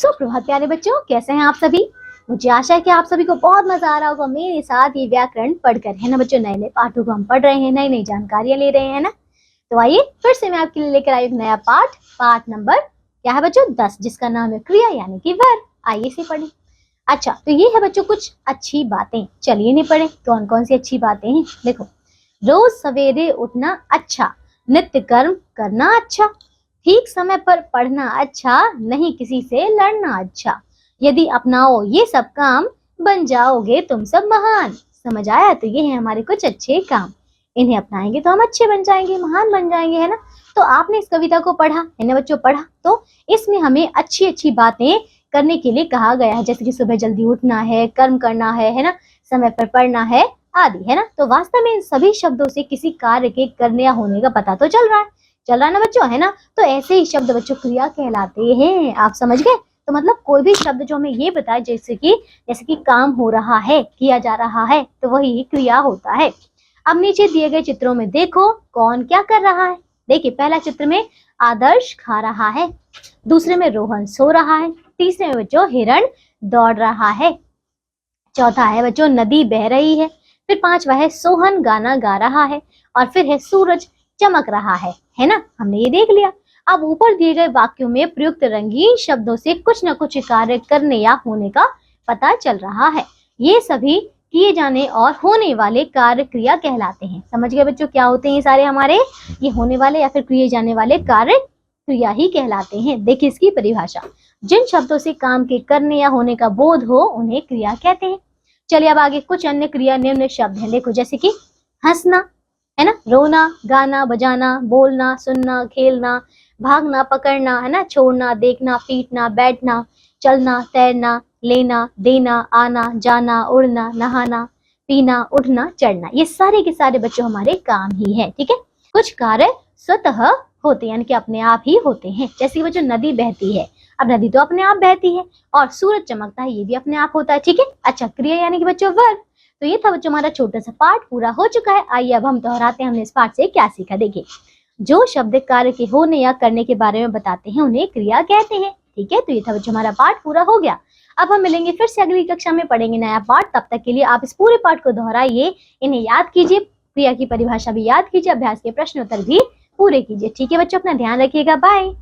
सुप्रभात प्यारे बच्चों, कैसे हैं आप सभी। मुझे आशा है कि आप सभी को बहुत मजा आ रहा होगा मेरे साथ ये व्याकरण पढ़कर, है ना बच्चों। नए नए पाठों को हम पढ़ रहे हैं, नई नई जानकारियां ले रहे हैं ना। तो आइए फिर से मैं आपके लिए लेकर आई एक नया पाठ नंबर क्या है बच्चों 10, जिसका नाम है क्रिया यानी कि वर्ब। आइए इसे पढ़ें। अच्छा, तो ये है बच्चों कुछ अच्छी बातें। चलिए नहीं पढ़े कौन कौन सी अच्छी बातें हैं। देखो, रोज सवेरे उठना अच्छा, नित्य कर्म करना अच्छा, ठीक समय पर पढ़ना अच्छा, नहीं किसी से लड़ना अच्छा, यदि अपनाओ ये सब काम बन जाओगे तुम सब महान। समझ आया। तो ये है हमारे कुछ अच्छे काम, इन्हें अपनाएंगे तो हम अच्छे बन जाएंगे, महान बन जाएंगे, है ना। तो आपने इस कविता को पढ़ा है ना बच्चों, पढ़ा। तो इसमें हमें अच्छी अच्छी बातें करने के लिए कहा गया है, जैसे कि सुबह जल्दी उठना है, कर्म करना है ना, समय पर पढ़ना है आदि, है ना। तो वास्तव में इन सभी शब्दों से किसी कार्य के करने या होने का पता तो चल रहा है ना बच्चों, है ना। तो ऐसे ही शब्द बच्चों क्रिया कहलाते हैं। आप समझ गए। तो मतलब कोई भी शब्द जो हमें ये बताए जैसे कि काम हो रहा है, किया जा रहा है, तो वही क्रिया होता है। अब नीचे दिए गए चित्रों में देखो कौन क्या कर रहा है। देखिए, पहला चित्र में आदर्श खा रहा है, दूसरे में रोहन सो रहा है, तीसरे में बच्चों हिरण दौड़ रहा है, चौथा है बच्चों नदी बह रही है, फिर पांचवा है सोहन गाना गा रहा है, और फिर है सूरज चमक रहा है ना। हमने ये देख लिया। अब ऊपर दिए गए वाक्यों में प्रयुक्त रंगीन शब्दों से कुछ न कुछ कार्य करने या होने का पता चल रहा है। ये सभी किए जाने और होने वाले कार्य क्रिया कहलाते हैं। समझ गए बच्चों, क्या होते हैं ये सारे हमारे, ये होने वाले या फिर किए जाने वाले कार्य क्रिया ही कहलाते हैं। देखिए इसकी परिभाषा, जिन शब्दों से काम के करने या होने का बोध हो उन्हें क्रिया कहते हैं। चलिए अब आगे कुछ अन्य क्रिया निम्न शब्द हैं। देखो, जैसे कि हंसना है ना, रोना, गाना, बजाना, बोलना, सुनना, खेलना, भागना, पकड़ना, है ना, छोड़ना, देखना, पीटना, बैठना, चलना, तैरना, लेना, देना, आना, जाना, उड़ना, नहाना, पीना, उठना, चढ़ना, ये सारे के सारे बच्चों हमारे काम ही है। ठीक है। कुछ कार्य स्वतः होते हैं, यानी कि अपने आप ही होते हैं। जैसे कि बच्चों नदी बहती है, अब नदी तो अपने आप बहती है, और सूरज चमकता है, ये भी अपने आप होता है। ठीक है। अच्छा, क्रिया यानी कि बच्चों वर्ब। तो ये था बच्चों हमारा छोटा सा पाठ, पूरा हो चुका है। आइए अब हम दोहराते हैं हमने इस पाठ से क्या सीखा। देखिए, जो शब्द कार्य के होने या करने के बारे में बताते हैं उन्हें क्रिया कहते हैं। ठीक है। तो ये था बच्चों हमारा पाठ पूरा हो गया। अब हम मिलेंगे फिर से अगली कक्षा में, पढ़ेंगे नया पाठ। तब तक के लिए आप इस पूरे पाठ को दोहराइए, इन्हें याद कीजिए, क्रिया की परिभाषा भी याद कीजिए, अभ्यास के प्रश्न उत्तर भी पूरे कीजिए। ठीक है बच्चों, अपना ध्यान रखिएगा। बाय।